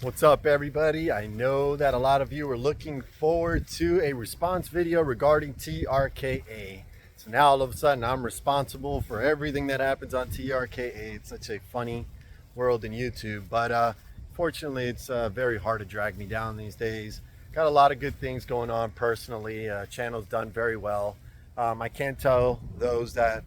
What's up, everybody? I know that a lot of you are looking forward to a response video regarding TRKA. So now all of a sudden I'm responsible for everything that happens on TRKA. It's such a funny world in YouTube, but fortunately it's very hard to drag me down these days. Got a lot of good things going on personally. Channel's done very well. I can't tell those that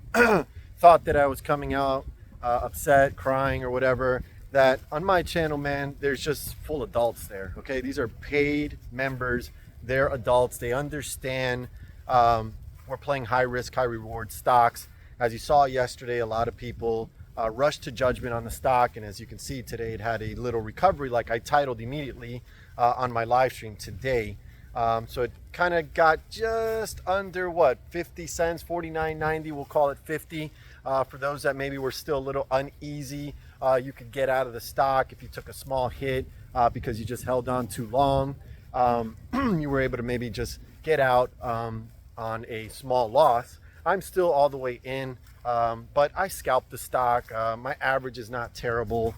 thought that I was coming out upset, crying or whatever, that on my channel, man, there's just full adults there. Okay, these are paid members. They're adults. They understand we're playing high risk, high reward stocks. As you saw yesterday, a lot of people rushed to judgment on the stock, and as you can see today, it had a little recovery, like I titled immediately on my live stream today. So it kind of got just under what, 50 cents, 49.90. We'll call it 50. For those that maybe were still a little uneasy, you could get out of the stock if you took a small hit because you just held on too long. You were able to maybe just get out on a small loss. I'm still all the way in, but I scalped the stock. My average is not terrible,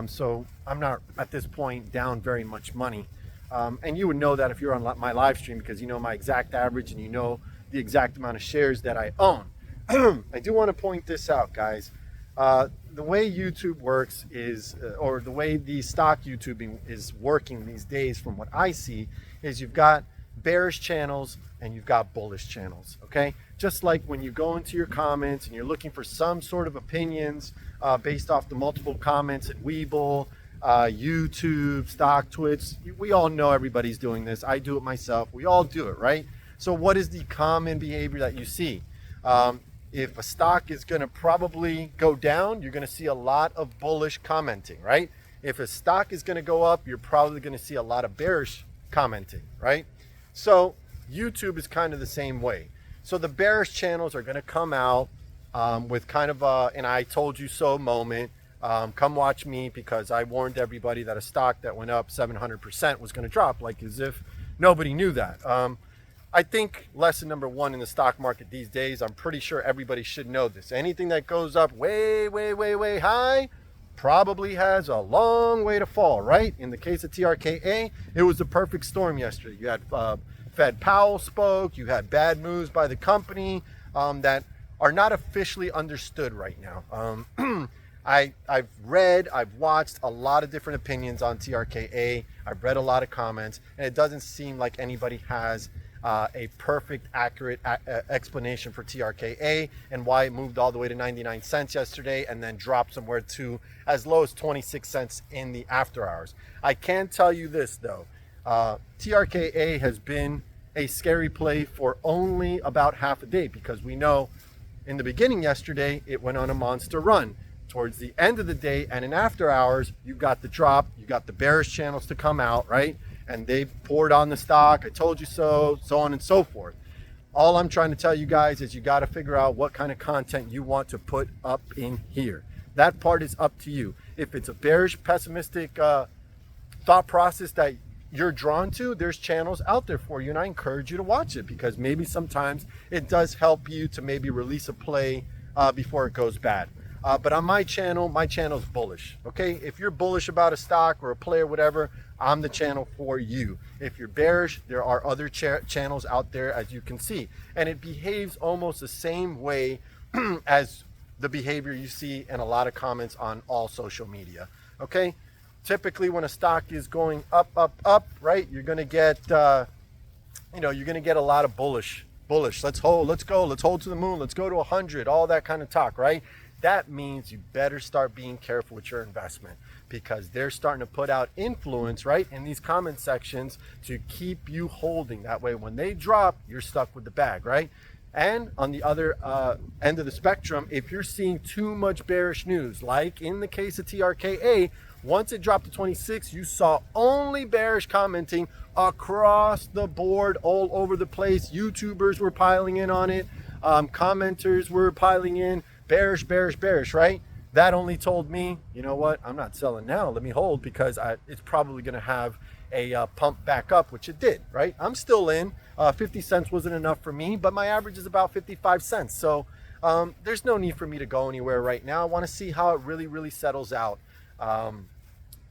so I'm not at this point down very much money. And you would know that if you're on my live stream, because you know my exact average and you know the exact amount of shares that I own. I do want to point this out, guys. The way YouTube works is, or the way the stock YouTubing is working these days, from what I see, is you've got bearish channels and you've got bullish channels. Okay, just like when you go into your comments and you're looking for some sort of opinions based off the multiple comments at Webull, YouTube, Stock, Twitch. We all know everybody's doing this. I do it myself. We all do it, right? So what is the common behavior that you see? If a stock is going to probably go down, you're going to see a lot of bullish commenting, right? If a stock is going to go up, you're probably going to see a lot of bearish commenting, right? So YouTube is kind of the same way. So the bearish channels are going to come out with kind of an I told you so moment. Come watch me, because I warned everybody that a stock that went up 700% was going to drop, like as if nobody knew that. I think lesson number one in the stock market these days, I'm pretty sure everybody should know this. Anything that goes up way, way, way, way high probably has a long way to fall, right? In the case of TRKA, it was the perfect storm yesterday. You had Fed Powell spoke, you had bad moves by the company that are not officially understood right now. I've read, I've watched a lot of different opinions on TRKA. I've read a lot of comments, and it doesn't seem like anybody has a perfect, accurate explanation for TRKA and why it moved all the way to 99 cents yesterday and then dropped somewhere to as low as 26 cents in the after hours. I can tell you this, though. TRKA has been a scary play for only about half a day, because we know in the beginning yesterday, it went on a monster run. Towards the end of the day and in after hours, you got the drop, you got the bearish channels to come out, right? And they poured on the stock, I told you so, so on and so forth. All I'm trying to tell you guys is you got to figure out what kind of content you want to put up in here. That part is up to you. If it's a bearish, pessimistic thought process that you're drawn to, there's channels out there for you, and I encourage you to watch it, because maybe sometimes it does help you to maybe release a play before it goes bad. But on my channel's bullish, okay? If you're bullish about a stock or a play or whatever, I'm the channel for you. If you're bearish, there are other channels out there, as you can see. And it behaves almost the same way as the behavior you see in a lot of comments on all social media, okay? Typically, when a stock is going up, up, up, right, you're gonna get, you're gonna get a lot of bullish. Let's hold, let's go, let's hold to the moon, let's go to 100, all that kind of talk, right? That means you better start being careful with your investment, because they're starting to put out influence, right, in these comment sections to keep you holding. That way, when they drop, you're stuck with the bag, right? And on the other end of the spectrum, if you're seeing too much bearish news, like in the case of TRKA, once it dropped to 26, you saw only bearish commenting across the board, all over the place. YouTubers were piling in on it. Commenters were piling in. Bearish, bearish, bearish, right? That only told me, you know what? I'm not selling now. Let me hold, because it's probably going to have a pump back up, which it did, right? I'm still in. 50 cents wasn't enough for me, but my average is about 55 cents. So there's no need for me to go anywhere right now. I want to see how it really, really settles out.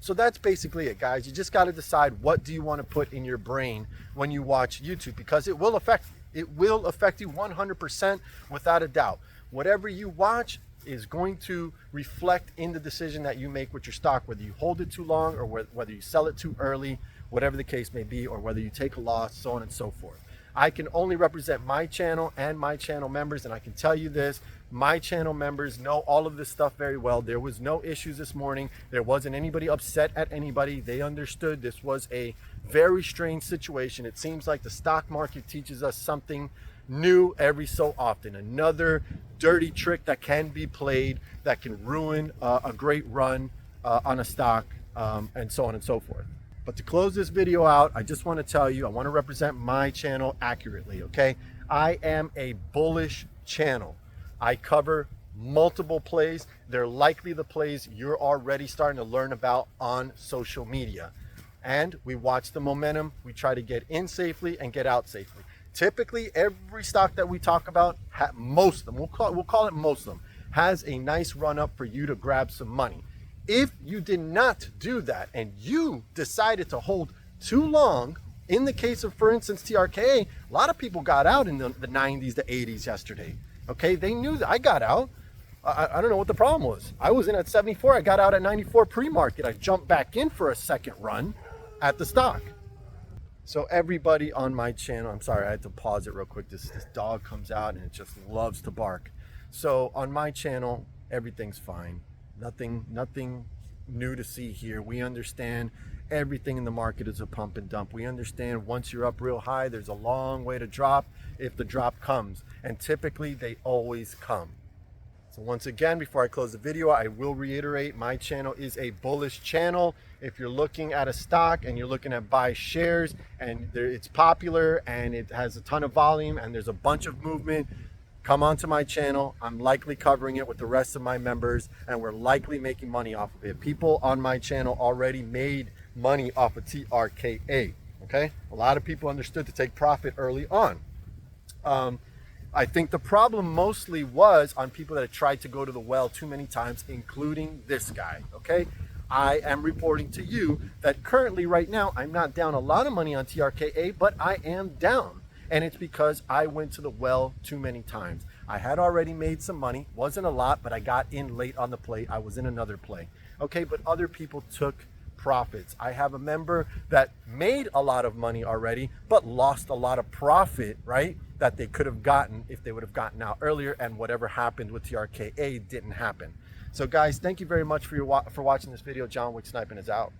So that's basically it, guys. You just got to decide, what do you want to put in your brain when you watch YouTube, because it will affect you. It will affect you 100% without a doubt. Whatever you watch is going to reflect in the decision that you make with your stock, whether you hold it too long or whether you sell it too early, whatever the case may be, or whether you take a loss, so on and so forth. I can only represent my channel and my channel members, and I can tell you this, my channel members know all of this stuff very well. There was no issues this morning. There wasn't anybody upset at anybody. They understood this was a very strange situation. It seems like the stock market teaches us something new every so often. Another dirty trick that can be played that can ruin a great run on a stock, and so on and so forth. But to close this video out, I just want to tell you, I want to represent my channel accurately, okay? I am a bullish channel. I cover multiple plays. They're likely the plays you're already starting to learn about on social media. And we watch the momentum. We try to get in safely and get out safely. Typically, every stock that we talk about, most of them, we'll call it most of them, has a nice run up for you to grab some money. If you did not do that and you decided to hold too long, in the case of, for instance, TRKA, a lot of people got out in the 90s to 80s yesterday. Okay, they knew that I got out. I don't know what the problem was. I was in at 74. I got out at 94 pre-market. I jumped back in for a second run at the stock. So everybody on my channel, I'm sorry, I had to pause it real quick. This dog comes out and it just loves to bark. So on my channel, everything's fine. Nothing new to see here. We understand everything in the market is a pump and dump. We understand once you're up real high, there's a long way to drop if the drop comes. And typically they always come. So once again, before I close the video, I will reiterate, my channel is a bullish channel. If you're looking at a stock and you're looking at buy shares and it's popular and it has a ton of volume and there's a bunch of movement, come onto my channel. I'm likely covering it with the rest of my members and we're likely making money off of it. People on my channel already made money off of TRKA, okay? A lot of people understood to take profit early on. I think the problem mostly was on people that had tried to go to the well too many times, including this guy, okay? I am reporting to you that currently right now, I'm not down a lot of money on TRKA, but I am down. And it's because I went to the well too many times. I had already made some money, wasn't a lot, but I got in late on the play. I was in another play, okay? But other people took profits. I have a member that made a lot of money already, but lost a lot of profit, right? That they could have gotten if they would have gotten out earlier, and whatever happened with TRKA didn't happen. So guys, thank you very much for watching this video. Johnwicksnipin is out.